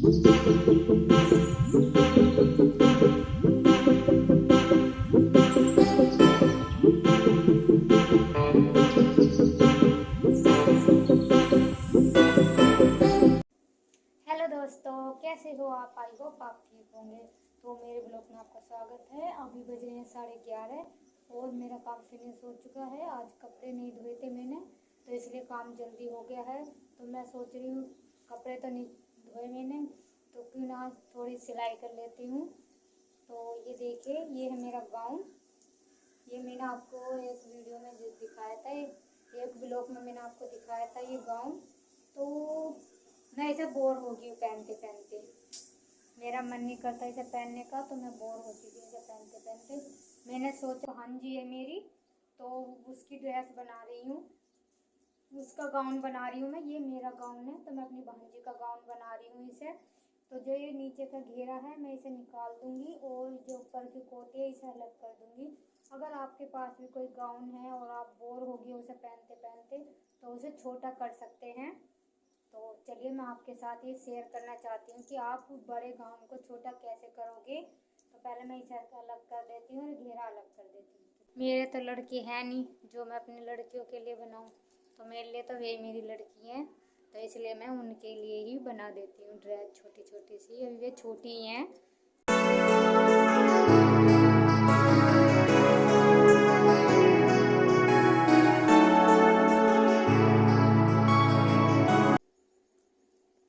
Hello दोस्तों, कैसे हो आप? आई होप आप ठीक होंगे। तो मेरे ब्लॉग में आपका स्वागत है। अभी बज रहे हैं 11:30 और मेरा काम फिनिश हो चुका है। आज कपड़े नहीं धोए थे मैंने, तो इसलिए काम जल्दी हो गया है। तो मैं सोच रही हूँ कपड़े तो नहीं धोए मैंने, तो क्यों ना आज थोड़ी सिलाई कर लेती हूँ। तो ये देखिए, ये है मेरा गाउन। ये मैंने आपको एक वीडियो में जो दिखाया था, एक ब्लॉग में मैंने आपको दिखाया था ये गाउन। तो मैं इसे बोर हो गई हूँ पहनते पहनते। मेरा मन नहीं करता इसे पहनने का, तो मैं बोर हो चुकी हूँ इसे पहनते पहनते। मैंने सोचा भांजी है मेरी, तो उसकी ड्रेस बना रही हूँ, उसका गाउन बना रही हूँ मैं। ये मेरा गाउन है, तो मैं अपनी भांजी का गाउन बना रही हूँ इसे। तो जो ये नीचे का घेरा है मैं इसे निकाल दूंगी और जो ऊपर की कोटी है इसे अलग कर दूंगी। अगर आपके पास भी कोई गाउन है और आप बोर हो गए उसे पहनते पहनते, तो उसे छोटा कर सकते हैं। तो चलिए, मैं आपके साथ ये शेयर करना चाहती हूँ कि आप बड़े गाउन को छोटा कैसे करोगे। तो पहले मैं इसे अलग कर देती हूँ और घेरा अलग कर देती हूँ। मेरे तो लड़की है नहीं जो मैं अपनी लड़कियों के लिए बनाऊँ, तो मेरे लिए तो वे मेरी लड़की हैं, तो इसलिए मैं उनके लिए ही बना देती हूँ ड्रेस छोटी छोटी सी। अभी वे छोटी ही हैं।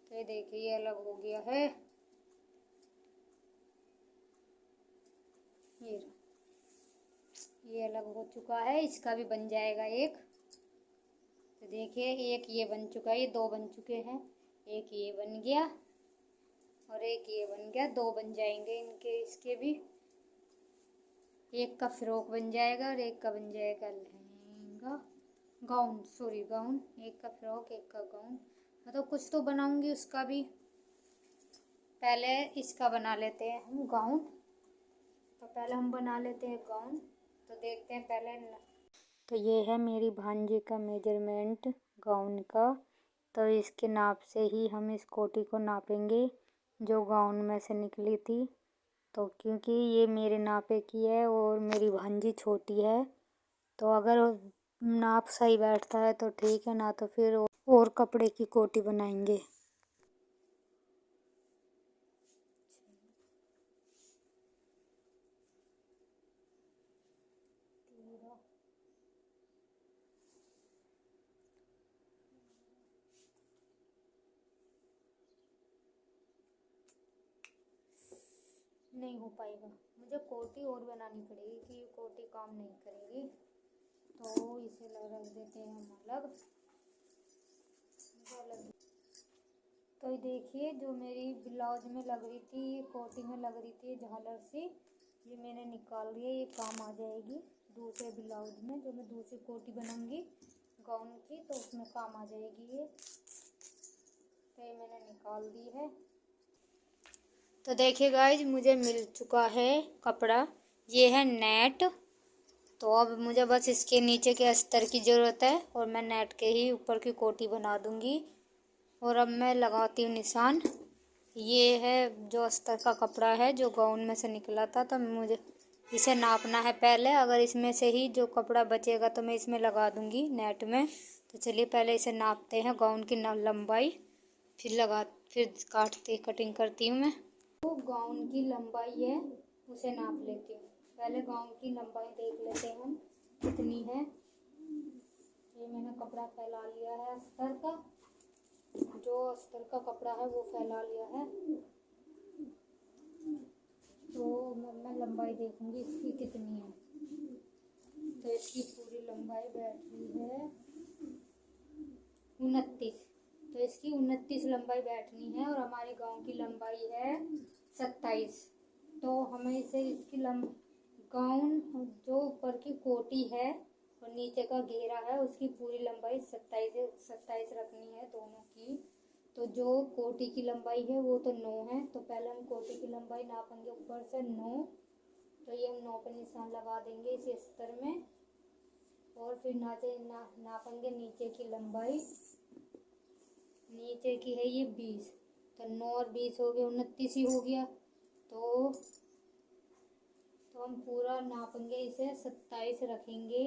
तो ये देखिए, ये अलग हो गया है। ये अलग हो चुका है, इसका भी बन जाएगा एक। तो देखिए, एक ये बन चुका है, ये दो बन चुके हैं। एक ये बन गया और एक ये बन गया, दो बन जाएंगे इनके, इसके भी। एक का फ्रॉक बन जाएगा और एक का बन जाएगा लहंगा, गाउन, सॉरी गाउन। एक का फ्रॉक, एक का गाउन। मतलब कुछ तो बनाऊंगी उसका भी। पहले इसका बना लेते हैं हम गाउन। तो पहले हम बना लेते हैं गाउन। तो देखते हैं पहले तो ये है मेरी भांजी का मेजरमेंट गाउन का। तो इसके नाप से ही हम इस कोटी को नापेंगे जो गाउन में से निकली थी। तो क्योंकि ये मेरे नापे की है और मेरी भांजी छोटी है, तो अगर नाप सही बैठता है तो ठीक है, ना तो फिर और कपड़े की कोटी बनाएंगे। नहीं हो पाएगा, मुझे कोटी और बनानी पड़ेगी कि ये कोटी काम नहीं करेगी। तो इसे रख देते हैं हम अलग। तो देखिए, जो मेरी ब्लाउज में लग रही थी, कोटी में लग रही थी झालर सी, ये मैंने निकाल लिया। ये काम आ जाएगी दूसरे ब्लाउज में, जो मैं दूसरी कोटी बनाऊंगी गाउन की, तो उसमें काम आ जाएगी ये। तो ये मैंने निकाल दी है। तो देखिए गाइज, मुझे मिल चुका है कपड़ा। ये है नेट। तो अब मुझे बस इसके नीचे के अस्तर की ज़रूरत है और मैं नेट के ही ऊपर की कोटी बना दूंगी। और अब मैं लगाती हूँ निशान। ये है जो अस्तर का कपड़ा है जो गाउन में से निकला था, तो मुझे इसे नापना है पहले। अगर इसमें से ही जो कपड़ा बचेगा तो मैं इसमें लगा दूंगी नेट में। तो चलिए पहले इसे नापते हैं, गाउन की लंबाई, फिर कटिंग करती हूँ मैं। तो गाउन की लंबाई है उसे नाप लेती हूँ। पहले गाउन की लंबाई देख लेते हैं हम कितनी है। ये मैंने कपड़ा फैला लिया है अस्तर का, जो अस्तर का कपड़ा है वो फैला लिया है। तो मैं लंबाई देखूंगी इसकी कितनी है। तो इसकी पूरी लंबाई बैठ रही है 29। तो इसकी 29 लंबाई बैठनी है और हमारी गाउन की लंबाई है 27। तो हमें इसे इसकी गाउन जो ऊपर की कोटी है और नीचे का घेरा है उसकी पूरी लंबाई 27 रखनी है दोनों की। तो जो कोटी की लंबाई है वो तो 9 है। तो पहले हम कोटी की लंबाई नापेंगे ऊपर से 9। तो ये हम 9 पर निशान लगा देंगे इस अस्तर में। और फिर नापेंगे नीचे की लंबाई। नीचे की है ये 20। तो 9 और 20 हो गया, 29 ही हो गया। तो हम पूरा नापेंगे, इसे 27 रखेंगे।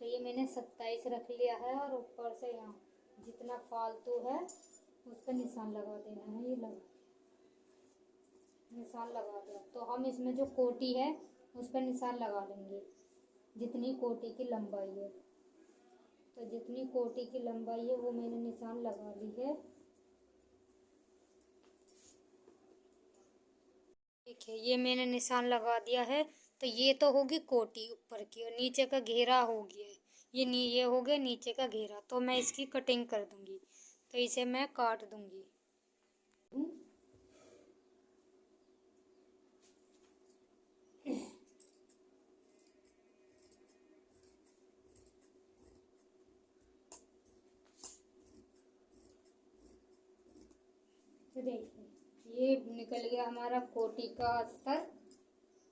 तो ये मैंने 27 रख लिया है और ऊपर से यहाँ जितना फालतू है उस पर निशान लगा देना है। ये लगा निशान लगा दिया। तो हम इसमें जो कोटी है उस पर निशान लगा लेंगे, जितनी कोटी की लंबाई है। तो जितनी कोटी की लंबाई है वो मैंने निशान लगा ली है। ठीक है, ये मैंने निशान लगा दिया है। तो ये तो होगी कोटी ऊपर की, और नीचे का घेरा हो गया है। ये हो गया नीचे का घेरा। तो मैं इसकी कटिंग कर दूंगी। तो इसे मैं काट दूंगी। तो देखिए ये निकल गया हमारा कोटी का अस्तर।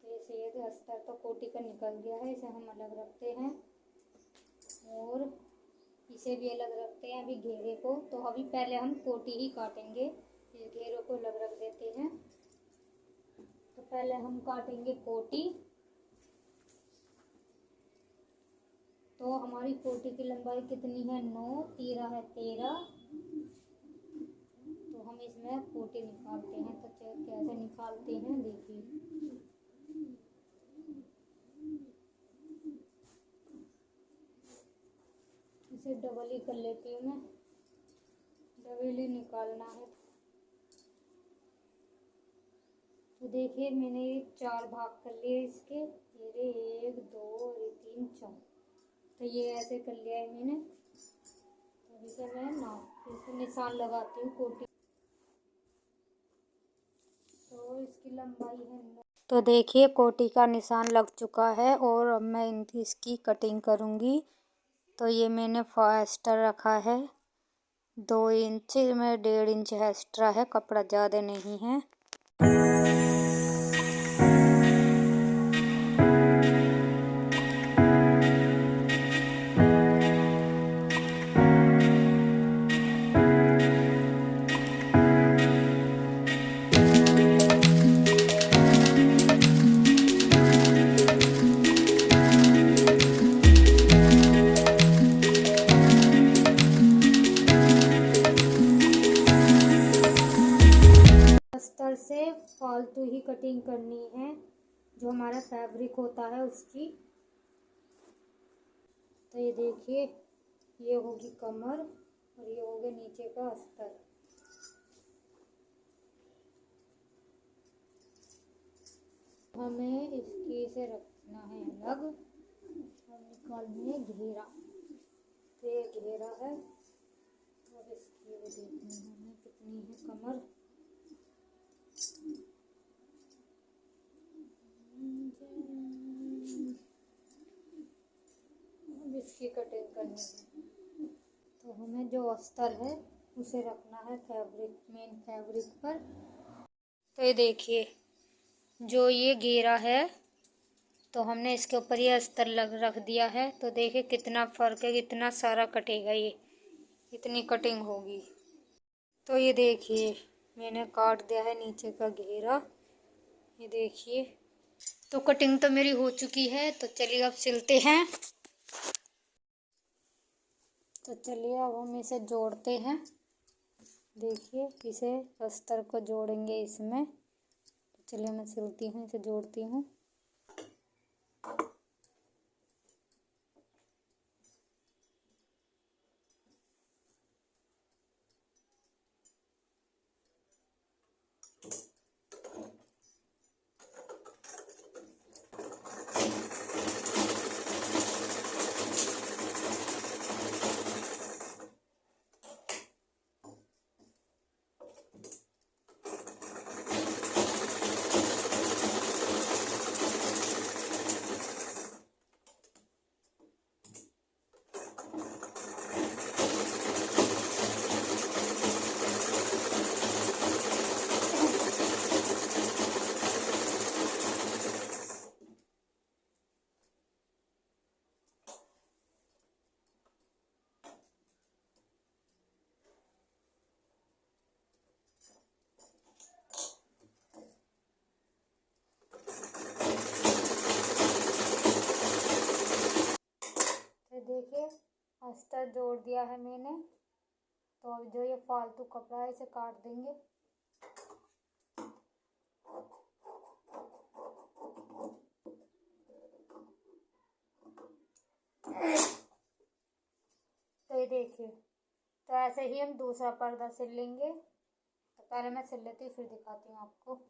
तो इसे ये अस्तर तो कोटी का निकल गया है, इसे हम अलग रखते हैं और इसे भी अलग रखते हैं अभी घेरे को। तो अभी पहले हम कोटी ही काटेंगे, इस घेरों को अलग रख देते हैं। तो पहले हम काटेंगे कोटी। तो हमारी कोटी की लंबाई कितनी है? 9, 13 है 13। तो हम इसमें कोटी निकालते हैं। तो कैसे निकालते हैं देखिए। इसे डबल ही कर लेती हूँ मैं, डबल ही निकालना है। तो देखिए मैंने 4 भाग कर लिए इसके। ये 1, 2 और 3, 4। तो ये ऐसे कर लिया है मैंने। तो इसे मैं इसे निशान लगाती हूँ कोटी। तो इसकी लंबाई है 9। तो देखिए कोटी का निशान लग चुका है और अब मैं इसकी कटिंग करूँगी। तो ये मैंने एक्स्ट्रा रखा है 2 इंच में, 1.5 इंच एक्स्ट्रा है, कपड़ा ज़्यादा नहीं है। अस्तर से फालतू ही कटिंग करनी है, जो हमारा फैब्रिक होता है उसकी। तो ये देखिए ये होगी कमर और ये हो गया नीचे का अस्तर। हमें इसकी से रखना है अलग और निकालनी है घेरा। तो ये घेरा है और इसकी वो देखनी है हमें कितनी है कमर। इसकी कटिंग करनी है। तो हमें जो अस्तर है उसे रखना है फैब्रिक, मेन फैब्रिक पर। तो ये देखिए जो ये घेरा है तो हमने इसके ऊपर ये अस्तर रख दिया है। तो देखिए कितना फ़र्क है, कितना सारा कटेगा, ये इतनी कटिंग होगी। तो ये देखिए मैंने काट दिया है नीचे का घेरा, ये देखिए। तो कटिंग तो मेरी हो चुकी है। तो चलिए अब सिलते हैं। तो चलिए अब हम इसे जोड़ते हैं। देखिए इसे अस्तर को जोड़ेंगे इसमें। तो चलिए मैं सिलती हूँ, इसे जोड़ती हूँ। अस्तर जोड़ दिया है मैंने। तो अब जो ये फालतू कपड़ा है इसे काट देंगे। तो ये देखिए, तो ऐसे ही हम दूसरा पर्दा सिल लेंगे। तो पहले मैं सिल लेती हूँ फिर दिखाती हूँ आपको।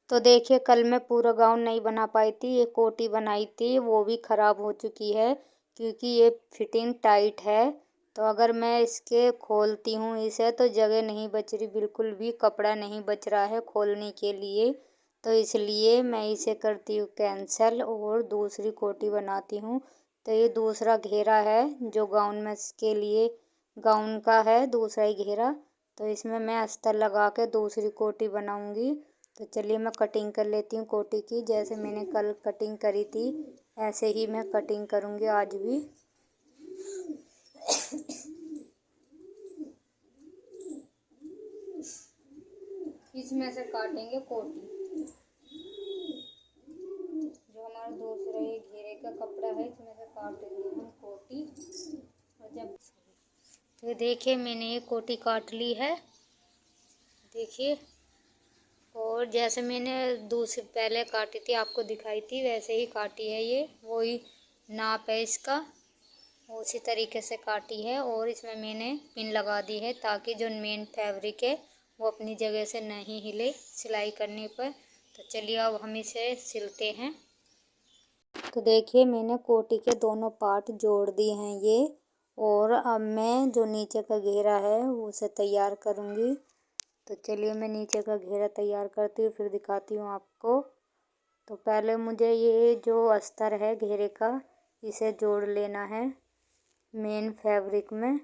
तो देखिए, कल मैं पूरा गाउन नहीं बना पाई थी, ये कोटी बनाई थी, वो भी ख़राब हो चुकी है क्योंकि ये फिटिंग टाइट है। तो अगर मैं इसके खोलती हूँ इसे तो जगह नहीं बच रही, बिल्कुल भी कपड़ा नहीं बच रहा है खोलने के लिए। तो इसलिए मैं इसे करती हूँ कैंसिल और दूसरी कोटी बनाती हूँ। तो ये दूसरा घेरा है जो गाउन में के लिए गाउन का है, दूसरा ही घेरा। तो इसमें मैं अस्तर लगा के दूसरी कोटी बनाऊंगी। तो चलिए मैं कटिंग कर लेती हूँ कोटी की। जैसे मैंने कल कटिंग करी थी ऐसे ही मैं कटिंग करूँगी आज भी। इसमें से काटेंगे कोटी। जो हमारा दूसरा ये घेरे का कपड़ा है इसमें से काटेंगे हम कोटी। और जब तो देखिए मैंने ये कोटी काट ली है, देखिए। और जैसे मैंने दूसरी पहले काटी थी आपको दिखाई थी वैसे ही काटी है, ये वही नाप है इसका, उसी तरीके से काटी है। और इसमें मैंने पिन लगा दी है ताकि जो मेन फैब्रिक है वो अपनी जगह से नहीं हिले सिलाई करने पर। तो चलिए अब हम इसे सिलते हैं। तो देखिए मैंने कोटी के दोनों पार्ट जोड़ दिए हैं ये। और अब मैं जो नीचे का घेरा है उसे तैयार करूँगी। तो चलिए मैं नीचे का घेरा तैयार करती हूँ फिर दिखाती हूँ आपको। तो पहले मुझे ये जो अस्तर है घेरे का इसे जोड़ लेना है मेन फैब्रिक में।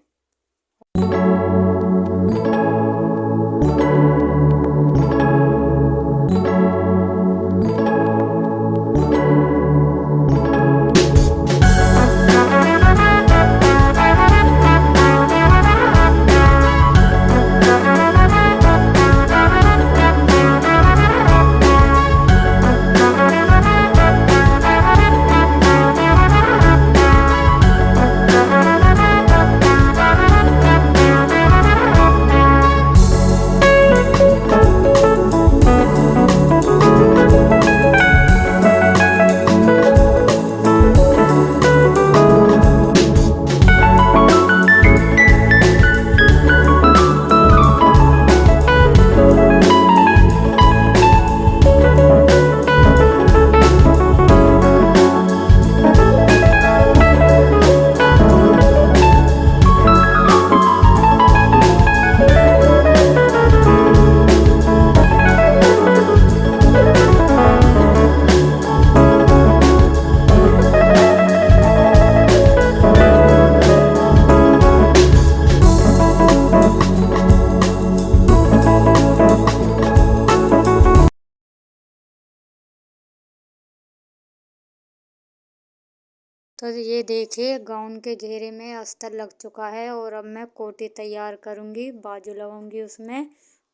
तो ये देखिए गाउन के घेरे में अस्तर लग चुका है। और अब मैं कोटी तैयार करूँगी, बाजू लगाऊंगी उसमें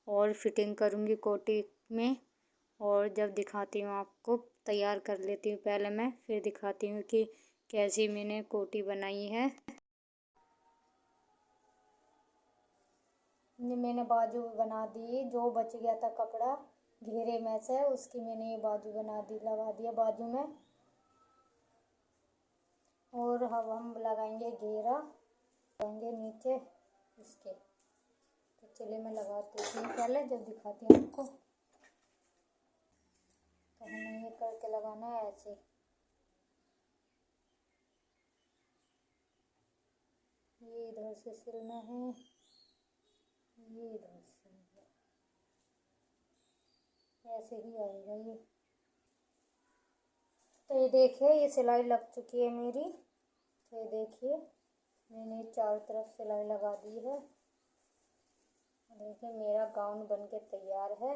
और फिटिंग करूँगी कोटी में। और जब दिखाती हूँ आपको, तैयार कर लेती हूँ पहले मैं फिर दिखाती हूँ कि कैसी मैंने कोटी बनाई है। ये मैंने बाजू बना दी, जो बच गया था कपड़ा घेरे में से उसकी मैंने ये बाजू बना दी, लगा दिया बाजू में। और अब हम लगाएंगे घेरा, लगाएंगे नीचे इसके। तो चलिए मैं लगाती हूँ पहले जब दिखाती हूँ आपको। तो हमें ये करके लगाना है ऐसे। ये इधर से सिलना है, ये इधर से, ऐसे ही आएगा ये। तो ये देखिए ये सिलाई लग चुकी है मेरी। तो ये देखिए मैंने चारों तरफ सिलाई लगा दी है। देखिए मेरा गाउन बनके तैयार है।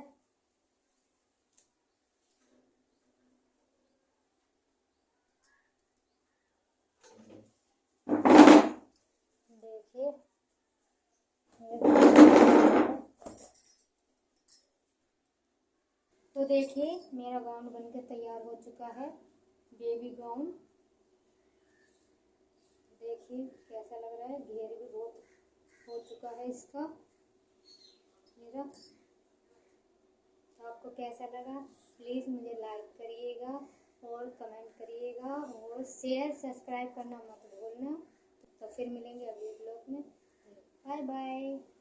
देखिए तो देखिए मेरा गाउन बनके तैयार हो चुका है, बेबी गाउन। देखिए देखिए कैसा लग रहा है, घेर भी बहुत हो चुका है इसका मेरा। तो आपको कैसा लगा प्लीज़ मुझे लाइक करिएगा और कमेंट करिएगा और शेयर सब्सक्राइब करना मत भूलना। तो फिर मिलेंगे अगले ब्लॉग में। Bye bye.